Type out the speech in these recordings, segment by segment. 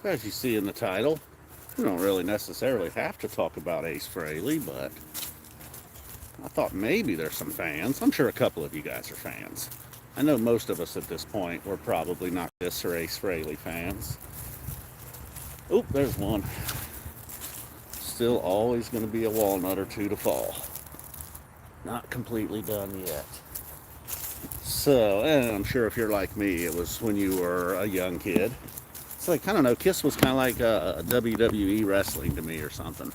As you see in the title, we don't really necessarily have to talk about Ace Frehley, but I thought maybe there's some fans. I'm sure a couple of you guys are fans. I know most of us at this point were probably not Kiss or Ace Frehley fans. Oop, there's one. Still always going to be a walnut or two to fall. Not completely done yet. So, and I'm sure if you're like me, it was when you were a young kid. It's like, I don't know, Kiss was kind of like a WWE wrestling to me or something.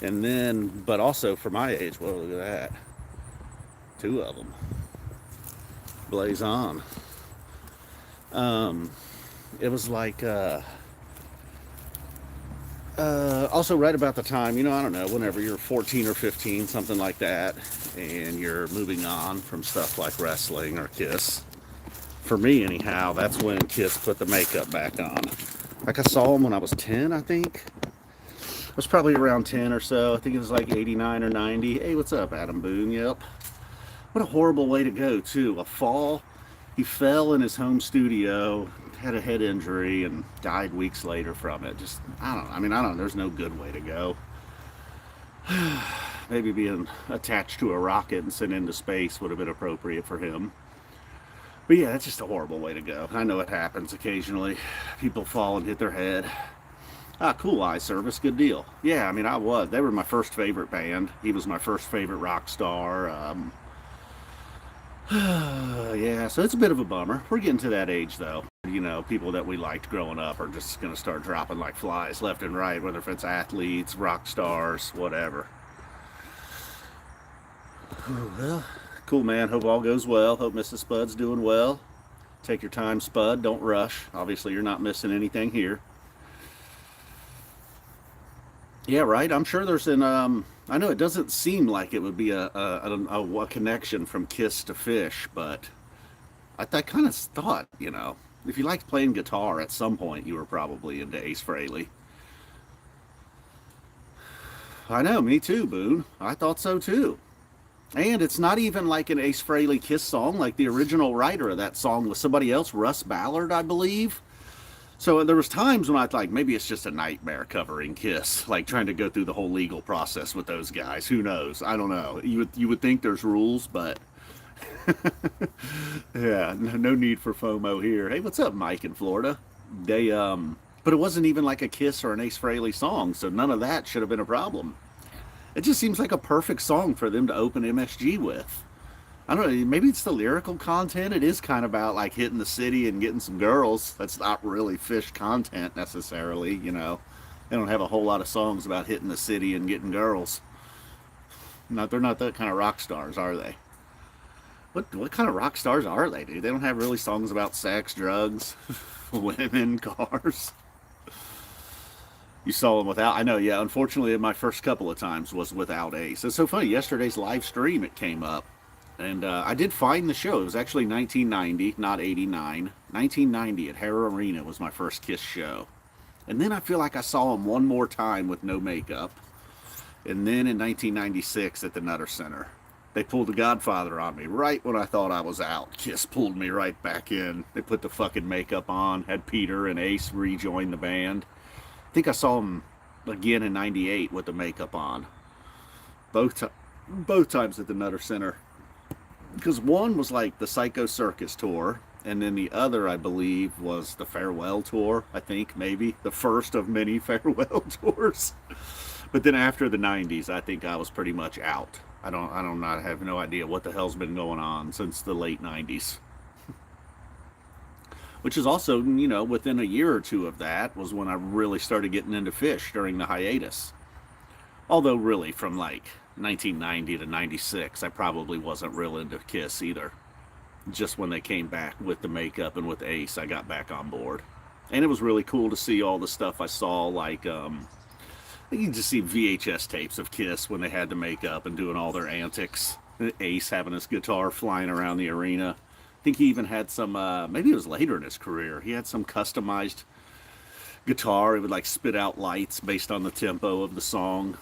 And then, but also for my age, well, look at that. Two of them. Blaze on. It was like, also right about the time, I don't know, whenever you're 14 or 15, something like that, and you're moving on from stuff like wrestling or Kiss. For me, anyhow, that's when Kiss put the makeup back on. Like I saw them when I was 10, I think. I was probably around 10 or so. I think it was like 89 or 90. Hey, what's up, Adam Boone? Yep. What a horrible way to go, too. A fall. He fell in his home studio, had a head injury, and died weeks later from it. Just, I don't know. There's no good way to go. Maybe being attached to a rocket and sent into space would have been appropriate for him. But yeah, that's just a horrible way to go. I know it happens occasionally. People fall and hit their head. Ah, cool eye service, good deal. Yeah, I was. They were my first favorite band. He was my first favorite rock star. Yeah, so it's a bit of a bummer. We're getting to that age, though. People that we liked growing up are just going to start dropping like flies left and right, whether if it's athletes, rock stars, whatever. Well, cool, man. Hope all goes well. Hope Mrs. Spud's doing well. Take your time, Spud. Don't rush. Obviously, you're not missing anything here. Yeah, right. I'm sure there's I know it doesn't seem like it would be a connection from Kiss to Fish, but I kind of thought, if you liked playing guitar at some point, you were probably into Ace Frehley. I know, me too, Boone. I thought so too. And it's not even like an Ace Frehley Kiss song. Like the original writer of that song was somebody else, Russ Ballard, I believe. So there was times when I thought maybe it's just a nightmare covering Kiss, like trying to go through the whole legal process with those guys. Who knows? I don't know. You would think there's rules, but yeah, no need for FOMO here. Hey, what's up, Mike in Florida? But it wasn't even like a Kiss or an Ace Frehley song, so none of that should have been a problem. It just seems like a perfect song for them to open MSG with. I don't know, maybe it's the lyrical content. It is kind of about like hitting the city and getting some girls. That's not really Fish content necessarily. They don't have a whole lot of songs about hitting the city and getting girls. They're not that kind of rock stars, are they? What kind of rock stars are they, dude? They don't have really songs about sex, drugs, women, cars. You saw them without. I know, yeah. Unfortunately, my first couple of times was without Ace. It's so funny. Yesterday's live stream, it came up. And I did find the show. It was actually 1990, not 89. 1990 at Hara Arena was my first Kiss show. And then I feel like I saw him one more time with no makeup. And then in 1996 at the Nutter Center. They pulled The Godfather on me right when I thought I was out. Kiss pulled me right back in. They put the fucking makeup on, had Peter and Ace rejoin the band. I think I saw him again in 98 with the makeup on. Both times at the Nutter Center. Because one was like the Psycho Circus tour, and then the other, I believe, was the Farewell tour. I think maybe the first of many farewell tours. But then after the 90s, I think I was pretty much out. I have no idea what the hell's been going on since the late 90s. Which is also, within a year or two of that was when I really started getting into Fish during the hiatus. Although really from like 1990 to 96, I probably wasn't real into Kiss either. Just when they came back with the makeup and with Ace, I got back on board. And it was really cool to see all the stuff I saw, like, you can just see VHS tapes of Kiss when they had the makeup and doing all their antics. Ace having his guitar flying around the arena. I think he even had some, maybe it was later in his career, he had some customized guitar. It would like spit out lights based on the tempo of the song.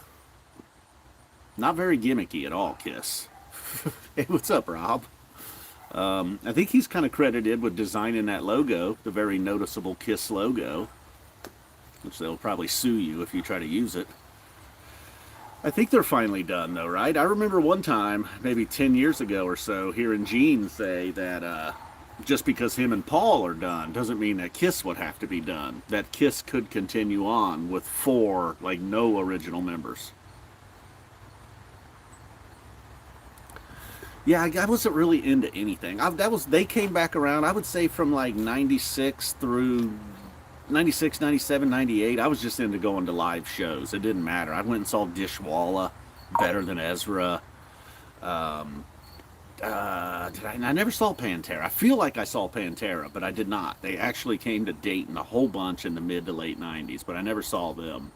Not very gimmicky at all, Kiss. Hey, what's up, Rob? I think he's kind of credited with designing that logo, the very noticeable Kiss logo. which they'll probably sue you if you try to use it. I think they're finally done, though, right? I remember one time, maybe 10 years ago or so, hearing Gene say that just because him and Paul are done doesn't mean that Kiss would have to be done. That Kiss could continue on with 4, like, no original members. Yeah, I wasn't really into anything. They came back around, I would say, from like 96 through 96, 97, 98. I was just into going to live shows. It didn't matter. I went and saw Dishwalla, Better Than Ezra. I never saw Pantera. I feel like I saw Pantera, but I did not. They actually came to Dayton a whole bunch in the mid to late 90s, but I never saw them.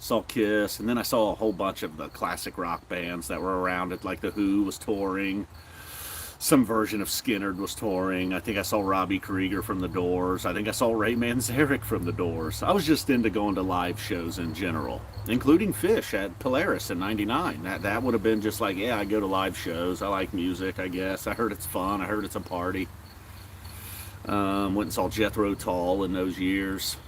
Saw Kiss, and then I saw a whole bunch of the classic rock bands that were around it, like The Who was touring. Some version of Skynyrd was touring. I think I saw Robbie Krieger from The Doors. I think I saw Ray Manzarek from The Doors. I was just into going to live shows in general, including Phish at Polaris in '99. That would have been just like, yeah, I go to live shows. I like music, I guess. I heard it's fun. I heard it's a party. Went and saw Jethro Tull in those years.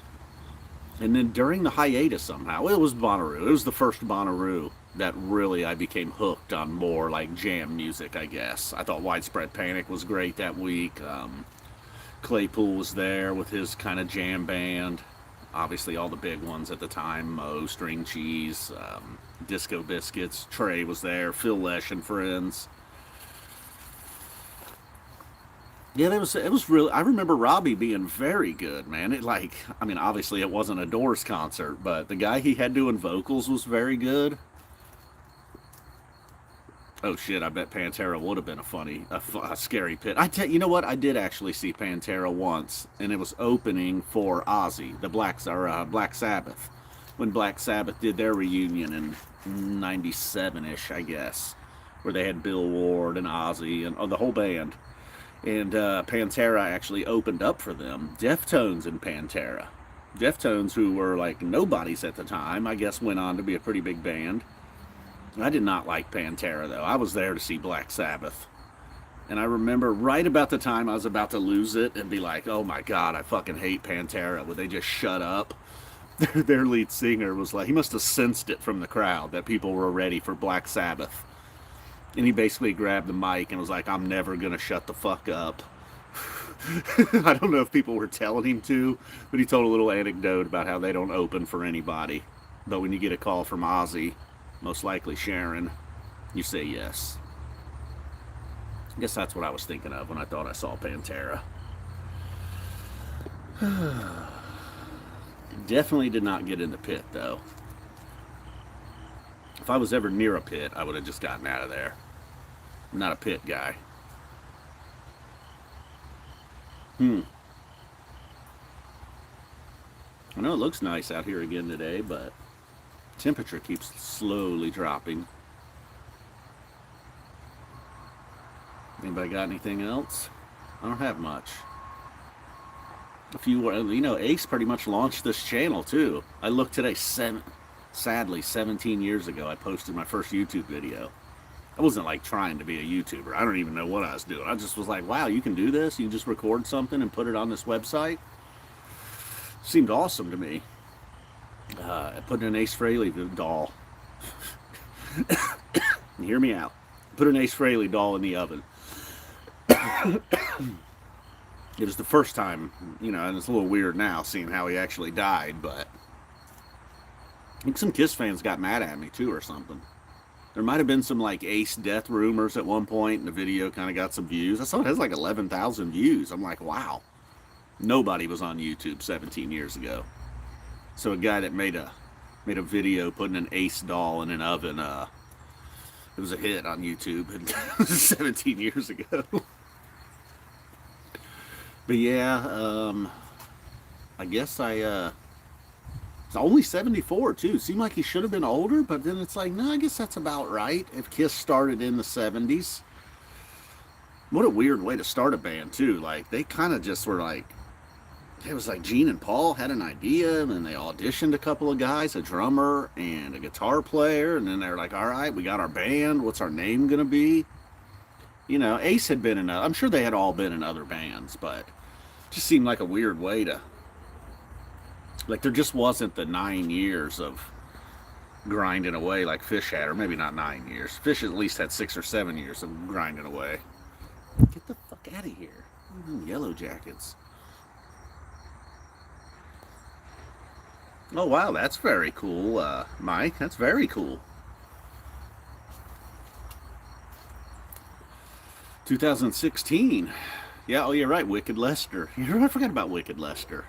And then during the hiatus somehow, it was Bonnaroo. It was the first Bonnaroo that really I became hooked on more like jam music, I guess. I thought Widespread Panic was great that week. Claypool was there with his kind of jam band. Obviously all the big ones at the time, Mo, String Cheese, Disco Biscuits. Trey was there, Phil Lesh and Friends. Yeah, it was really. I remember Robbie being very good, man. Obviously it wasn't a Doors concert, but the guy he had doing vocals was very good. Oh shit! I bet Pantera would have been a scary pit. You know what? I did actually see Pantera once, and it was opening for Ozzy, the Black Sabbath, when Black Sabbath did their reunion in '97ish, I guess, where they had Bill Ward and Ozzy and the whole band. And Pantera actually opened up for them. Deftones and Pantera. Deftones, who were like nobodies at the time, I guess went on to be a pretty big band. I did not like Pantera, though. I was there to see Black Sabbath. And I remember right about the time I was about to lose it and be like, oh my god, I fucking hate Pantera. Would they just shut up? Their lead singer was like, he must have sensed it from the crowd that people were ready for Black Sabbath. And he basically grabbed the mic and was like, I'm never going to shut the fuck up. I don't know if people were telling him to, but he told a little anecdote about how they don't open for anybody. But when you get a call from Ozzy, most likely Sharon, you say yes. I guess that's what I was thinking of when I thought I saw Pantera. Definitely did not get in the pit, though. If I was ever near a pit, I would have just gotten out of there. I'm not a pit guy. I know it looks nice out here again today, but temperature keeps slowly dropping. Anybody got anything else? I don't have much. Ace pretty much launched this channel too. I looked today, sadly 17 years ago, I posted my first YouTube video. I wasn't like trying to be a YouTuber. I don't even know what I was doing. I just was like, wow, you can do this? You can just record something and put it on this website? Seemed awesome to me. I put an Ace Frehley doll. Hear me out. Put an Ace Frehley doll in the oven. It was the first time, and it's a little weird now seeing how he actually died, but I think some Kiss fans got mad at me too or something. There might have been some like Ace death rumors at one point, and the video kind of got some views. I saw it has like 11,000 views. I'm like, wow. Nobody was on YouTube 17 years ago. So a guy that made a video putting an Ace doll in an oven, it was a hit on YouTube 17 years ago. But yeah, I guess it's only 74 too. Seemed like he should have been older, but then it's like, no, I guess that's about right. If Kiss started in the 70s. What a weird way to start a band too. Like they kind of just were like, it was like Gene and Paul had an idea, and then they auditioned a couple of guys, a drummer and a guitar player, and then they're like, all right, we got our band. What's our name gonna be? Ace had been in I'm sure they had all been in other bands, but it just seemed like a weird way to Like there just wasn't the 9 years of grinding away like Fish had, or maybe not 9 years. Fish at least had 6 or 7 years of grinding away. Get the fuck out of here. Yellow Jackets. Oh wow, that's very cool, Mike. That's very cool. 2016. Yeah, oh, you're right, Wicked Lester. You're right, I forgot about Wicked Lester.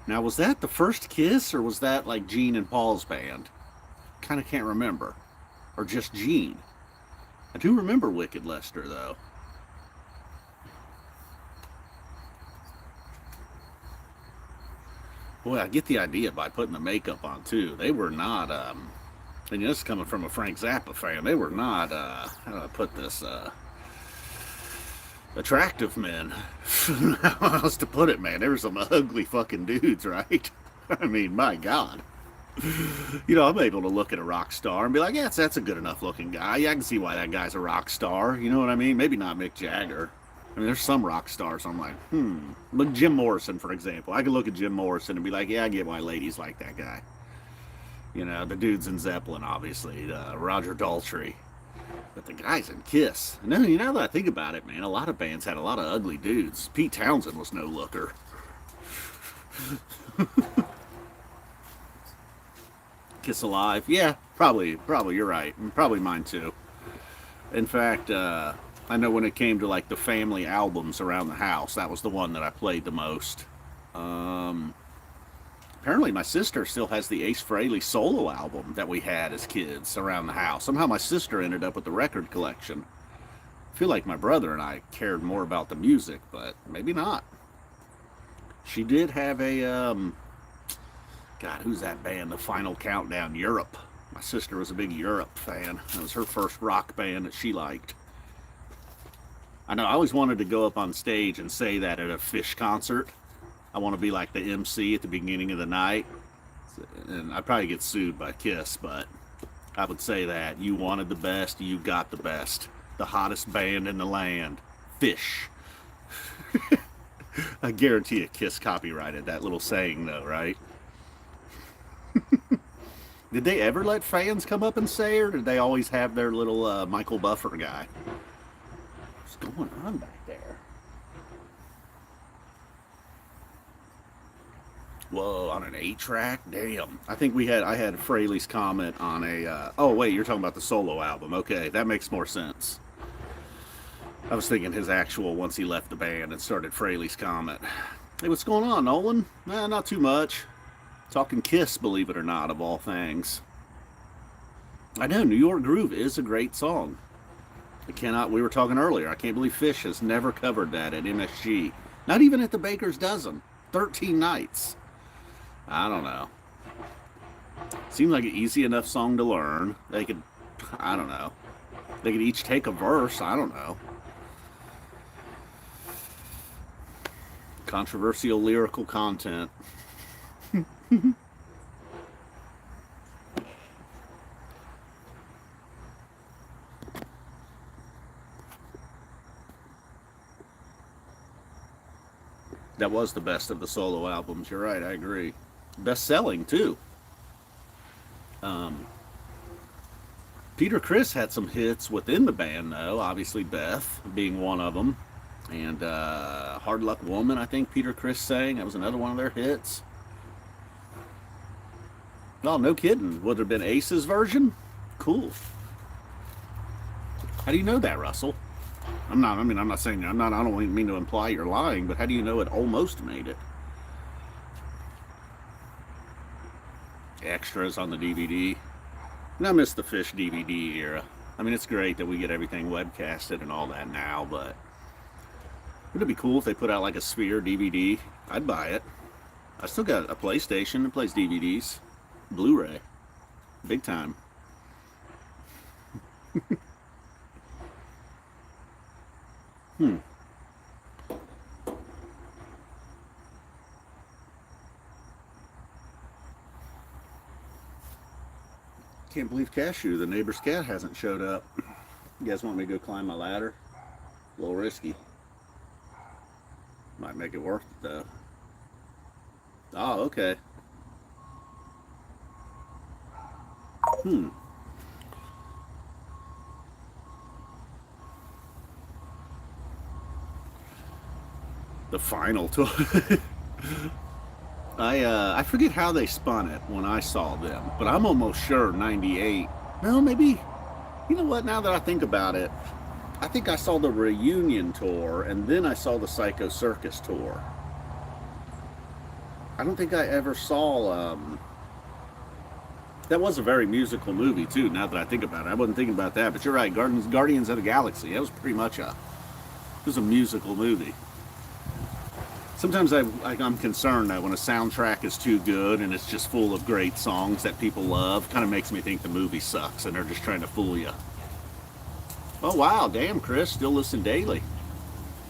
Now, was that the first Kiss, or was that like Gene and Paul's band? Kind of can't remember. Or just Gene. I do remember Wicked Lester, though. Boy, I get the idea by putting the makeup on, too. They were not, and this is coming from a Frank Zappa fan, they were not, how do I put this, attractive men. How else to put it, man? There were some ugly fucking dudes, right? I mean, my God. You know, I'm able to look at a rock star and be like, yeah, that's a good enough looking guy. Yeah, I can see why that guy's a rock star. You know what I mean? Maybe not Mick Jagger. I mean, there's some rock stars I'm like, Look, Jim Morrison, for example. I could look at Jim Morrison and be like, yeah, I get why ladies like that guy. You know, the dudes in Zeppelin, obviously. Roger Daltrey. But the guys in Kiss. No, you know that I think about it, man, a lot of bands had a lot of ugly dudes. Pete Townsend was no looker. Kiss Alive. Yeah, probably you're right. Probably mine too. In fact, I know when it came to like the family albums around the house, that was the one that I played the most. Apparently my sister still has the Ace Frehley solo album that we had as kids around the house. Somehow my sister ended up with the record collection. I feel like my brother and I cared more about the music, but maybe not. She did have a, God, who's that band? The Final Countdown, Europe. My sister was a big Europe fan. That was her first rock band that she liked. I know, I always wanted to go up on stage and say that at a Fish concert. I want to be like the MC at the beginning of the night. And I'd probably get sued by Kiss, but I would say that. You wanted the best, you got the best. The hottest band in the land. Fish. I guarantee a Kiss copyrighted that little saying, though, right? Did they ever let fans come up and say, or did they always have their little Michael Buffer guy? What's going on back there? Whoa, on an 8-track? Damn. I think I had Frehley's comment on a, oh wait, you're talking about the solo album. Okay, that makes more sense. I was thinking his actual, once he left the band and started Frehley's comment. Hey, what's going on, Nolan? Not too much. Talking Kiss, believe it or not, of all things. I know, New York Groove is a great song. We were talking earlier, I can't believe Fish has never covered that at MSG. Not even at the Baker's Dozen. 13 nights. I don't know. Seems like an easy enough song to learn. They could, I don't know. They could each take a verse. I don't know. Controversial lyrical content. That was the best of the solo albums. You're right, I agree. Best selling, too. Peter Criss had some hits within the band, though. Obviously, Beth being one of them. And Hard Luck Woman, I think Peter Criss sang. That was another one of their hits. Oh, no kidding. Would it have been Ace's version? Cool. How do you know that, Russell? I'm not saying, I don't mean to imply you're lying, but how do you know it almost made it? Extras on the DVD. And I miss the Fish DVD era. I mean, it's great that we get everything webcasted and all that now, but wouldn't it be cool if they put out like a Sphere DVD? I'd buy it. I still got a PlayStation that plays DVDs. Blu-ray. Big time. Can't believe Cashew, the neighbor's cat, hasn't showed up. You guys want me to go climb my ladder? A little risky. Might make it worth it, though. Oh, okay. Hmm. The final tour. I forget how they spun it when I saw them, but I'm almost sure 98. No, maybe. You know what? Now that I think about it, I think I saw the reunion tour and then I saw the Psycho Circus tour. I don't think I ever saw. That was a very musical movie too. Now that I think about it, I wasn't thinking about that, but you're right. Guardians of the Galaxy. That was pretty much it was a musical movie. Sometimes I'm concerned that when a soundtrack is too good and it's just full of great songs that people love, kind of makes me think the movie sucks and they're just trying to fool you. Oh wow, damn Chris, still listen daily.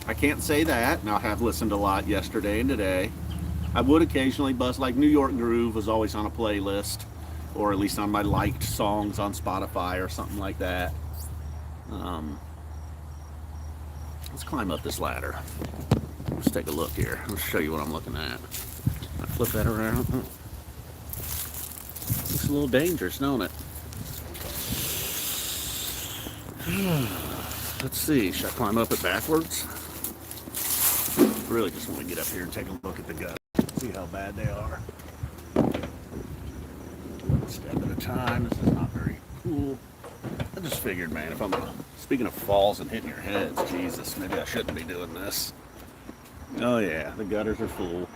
I can't say that, and I have listened a lot yesterday and today. I would occasionally buzz, like New York Groove was always on a playlist, or at least on my liked songs on Spotify or something like that. Let's climb up this ladder. Let's take a look here. Let's show you what I'm looking at. I flip that around. Looks a little dangerous, don't it? Let's see. Should I climb up it backwards? Really just want to get up here and take a look at the guts. See how bad they are. One step at a time. This is not very cool. I just figured, man, if I'm speaking of falls and hitting your heads, Jesus, maybe I shouldn't be doing this. Oh yeah, the gutters are full.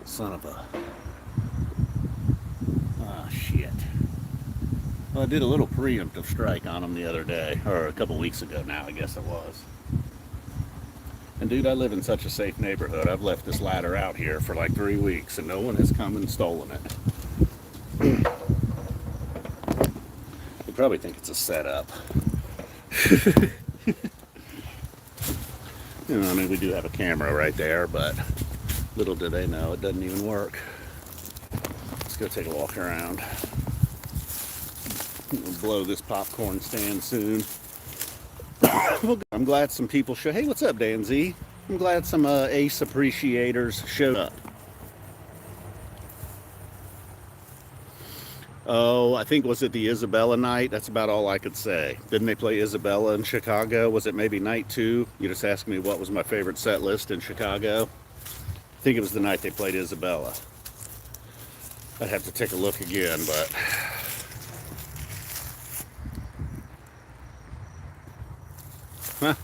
Son of a... Ah, shit. Well, I did a little preemptive strike on them the other day, or a couple weeks ago now, I guess it was. And dude, I live in such a safe neighborhood. I've left this ladder out here for like 3 weeks, and no one has come and stolen it. They probably think it's a setup. You know, I mean, we do have a camera right there, but little do they know it doesn't even work. Let's go take a walk around. We'll blow this popcorn stand soon. I'm glad some people show. Hey, what's up, Dan Z? I'm glad some Ace appreciators showed up. Oh, I think, was it the Isabella night? That's about all I could say. Didn't they play Isabella in Chicago? Was it maybe night 2? You just asked me what was my favorite set list in Chicago. I think it was the night they played Isabella. I'd have to take a look again, but... Huh.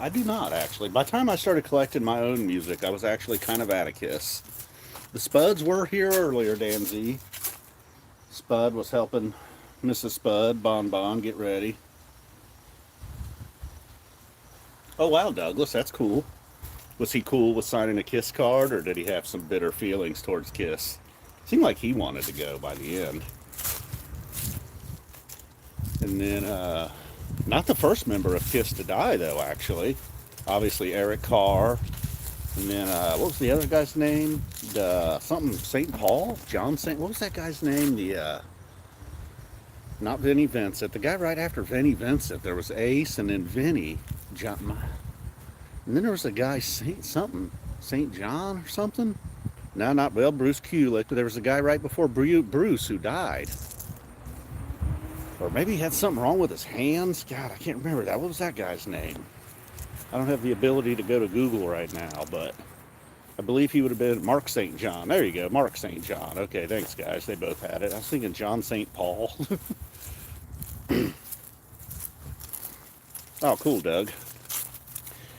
I do not, actually. By the time I started collecting my own music, I was actually kind of at a Kiss. The Spuds were here earlier, Dan Z. Spud was helping Mrs. Spud, Bon, get ready. Oh, wow, Douglas, that's cool. Was he cool with signing a Kiss card, or did he have some bitter feelings towards Kiss? Seemed like he wanted to go by the end. And then, not the first member of Kiss to die, though, actually. Obviously, Eric Carr. And then, what was the other guy's name? Something St. Paul? John St. What was that guy's name? Not Vinnie Vincent. The guy right after Vinnie Vincent. There was Ace and then Vinnie. John, and then there was a guy, St. John or something? No, not, well, Bruce Kulick. But there was a guy right before Bruce who died. Or maybe he had something wrong with his hands. God, I can't remember that. What was that guy's name? I don't have the ability to go to Google right now, but I believe he would have been Mark St. John. There you go, Mark St. John. Okay, thanks, guys. They both had it. I was thinking John St. Paul. Oh, cool, Doug.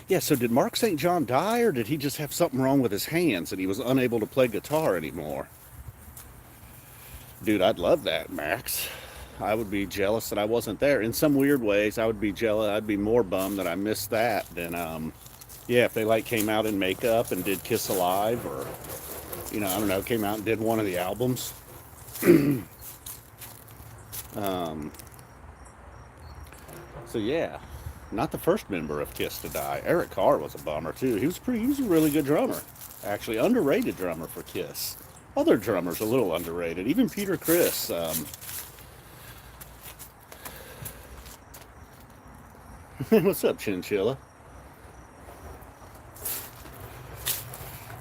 Yeah, so did Mark St. John die, or did he just have something wrong with his hands and he was unable to play guitar anymore? Dude, I'd love that, Max. I would be jealous that I wasn't there. In some weird ways, I would be jealous. I'd be more bummed that I missed that than, yeah, if they like came out in makeup and did Kiss Alive, or, you know, I don't know, came out and did one of the albums. So yeah, not the first member of Kiss to die. Eric Carr was a bummer too. He was a really good drummer, actually underrated drummer for Kiss. Other drummers a little underrated. Even Peter Criss. What's up, Chinchilla?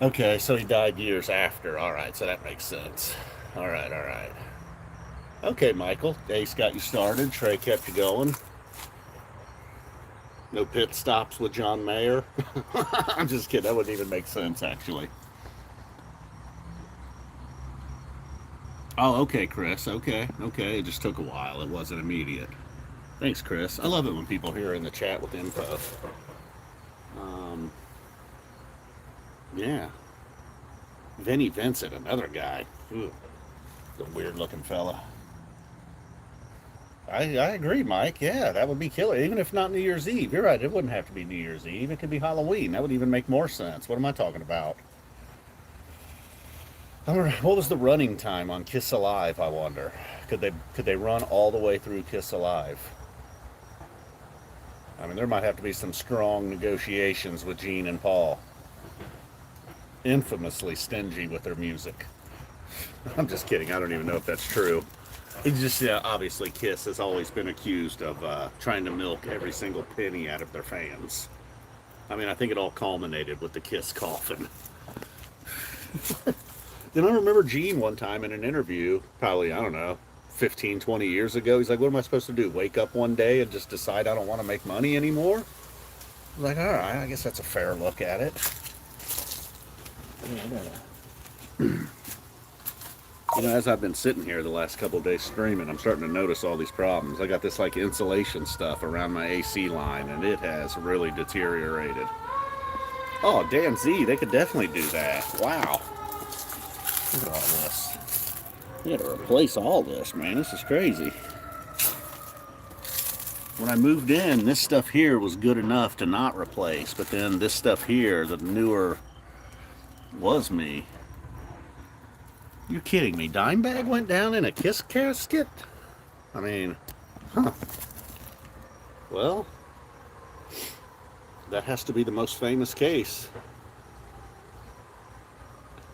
Okay, so he died years after. All right, so that makes sense. All right, all right. Okay, Michael. Ace got you started. Trey kept you going. No pit stops with John Mayer. I'm just kidding. That wouldn't even make sense, actually. Oh, okay, Chris. Okay, okay. It just took a while. It wasn't immediate. Thanks, Chris. I love it when people here in the chat with info. Um, yeah. Vinny Vincent, another guy. Ooh, the weird looking fella. I agree, Mike. Yeah, that would be killer. Even if not New Year's Eve. You're right. It wouldn't have to be New Year's Eve. It could be Halloween. That would even make more sense. What am I talking about? What was the running time on Kiss Alive, I wonder? Could they run all the way through Kiss Alive? I mean, there might have to be some strong negotiations with Gene and Paul. Infamously stingy with their music. I'm just kidding. I don't even know if that's true. It's just, yeah, obviously, Kiss has always been accused of trying to milk every single penny out of their fans. I mean, I think it all culminated with the Kiss coffin. Then I remember Gene one time in an interview, probably, I don't know, 15, 20 years ago. He's like, what am I supposed to do? Wake up one day and just decide I don't want to make money anymore? I was like, all right, I guess that's a fair look at it. You know, as I've been sitting here the last couple of days streaming, I'm starting to notice all these problems. I got this like insulation stuff around my AC line, and it has really deteriorated. Oh, Dan Z, they could definitely do that. Wow. Look at all this. You gotta replace all this, man. This is crazy. When I moved in, this stuff here was good enough to not replace, but then this stuff here, the newer, was me. You're kidding me. Dimebag went down in a Kiss casket? I mean, huh. Well, that has to be the most famous case.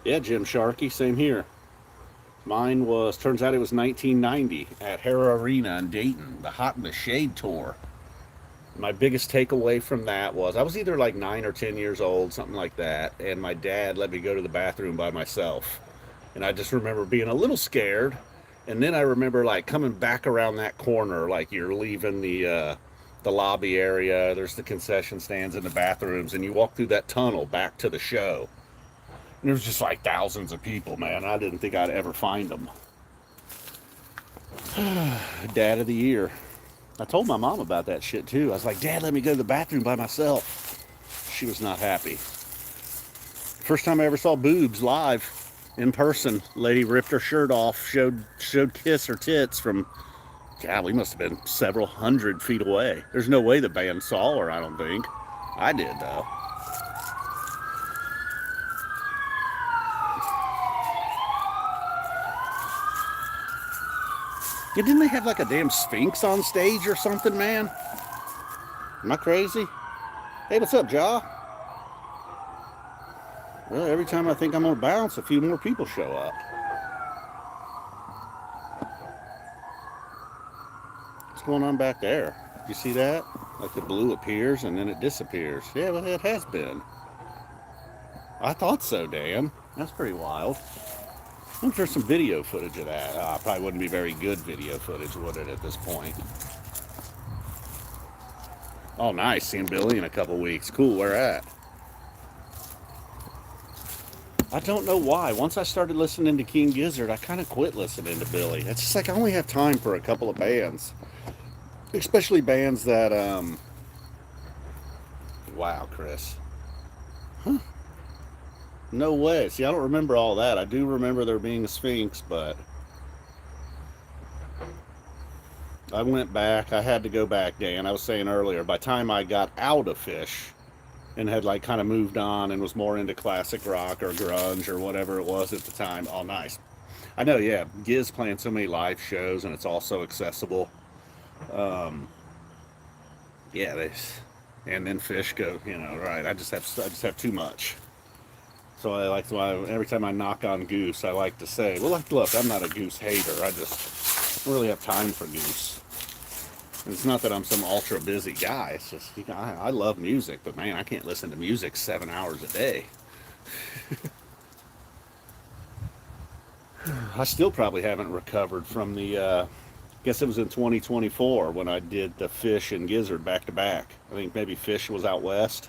Yeah, Jim Sharkey, same here. Mine was, turns out it was 1990 at Hara Arena in Dayton, the Hot in the Shade tour. My biggest takeaway from that was I was either like 9 or 10 years old, something like that, and my dad let me go to the bathroom by myself. And I just remember being a little scared. And then I remember like coming back around that corner, like you're leaving the lobby area. There's the concession stands and the bathrooms, and you walk through that tunnel back to the show. And there was just like thousands of people, man. I didn't think I'd ever find them. Dad of the year. I told my mom about that shit too. I was like, Dad, let me go to the bathroom by myself. She was not happy. First time I ever saw boobs live. In person, lady ripped her shirt off, showed Kiss her tits from, God, we must have been several hundred feet away. There's no way the band saw her, I don't think. I did, though. Yeah, didn't they have like a damn Sphinx on stage or something, man? Am I crazy? Hey, what's up, Ja? Well, every time I think I'm going to bounce, a few more people show up. What's going on back there? You see that? Like the blue appears and then it disappears. Yeah, well, it has been. I thought so, Dan. That's pretty wild. I wonder if there's some video footage of that. Probably wouldn't be very good video footage, would it, at this point? Oh, nice. Seeing Billy in a couple weeks. Cool. Where at? I don't know why. Once I started listening to King Gizzard, I kind of quit listening to Billy. It's just like I only have time for a couple of bands. Especially bands that, Wow, Chris. Huh. No way. See, I don't remember all that. I do remember there being a Sphinx, but I went back. I had to go back, Dan. I was saying earlier, by the time I got out of Fish and had like kind of moved on and was more into classic rock or grunge or whatever it was at the time. Oh, nice. I know, yeah. Giz playing so many live shows and it's all so accessible. Yeah, and then Fish go, right. I just have too much. So every time I knock on Goose, I like to say, well, look, I'm not a Goose hater. I just don't really have time for Goose. It's not that I'm some ultra busy guy. It's just, I love music, but man, I can't listen to music 7 hours a day. I still probably haven't recovered from the, guess it was in 2024 when I did the Fish and Gizzard back to back. I think maybe Fish was out west,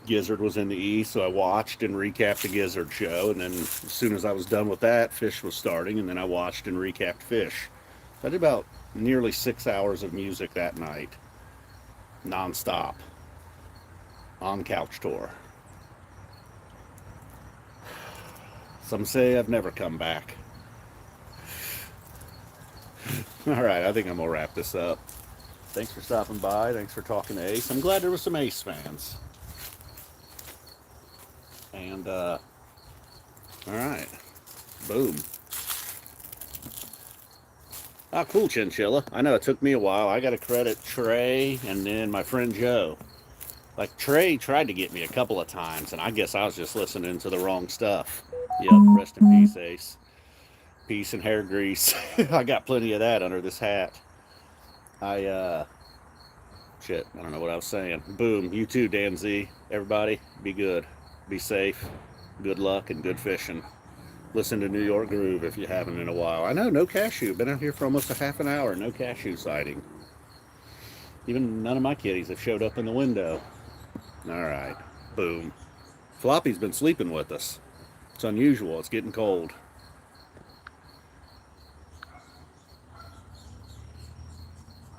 Gizzard was in the east, so I watched and recapped the Gizzard show, and then as soon as I was done with that, Fish was starting, and then I watched and recapped Fish. So I did about nearly 6 hours of music that night, non-stop, on couch tour. Some say I've never come back. All right, I think I'm gonna wrap this up. Thanks for stopping by. Thanks for talking to Ace. I'm glad there were some Ace fans. And, all right. Boom. Ah, cool, Chinchilla. I know it took me a while. I got to credit Trey and then my friend Joe. Like, Trey tried to get me a couple of times, and I guess I was just listening to the wrong stuff. Yep, rest in peace, Ace. Peace and hair grease. I got plenty of that under this hat. Shit, I don't know what I was saying. Boom. You too, Dan Z. Everybody, be good. Be safe. Good luck and good fishing. Listen to New York Groove if you haven't in a while. I know, no cashew. Been out here for almost a half an hour. No cashew sighting. Even none of my kitties have showed up in the window. All right. Boom. Floppy's been sleeping with us. It's unusual. It's getting cold.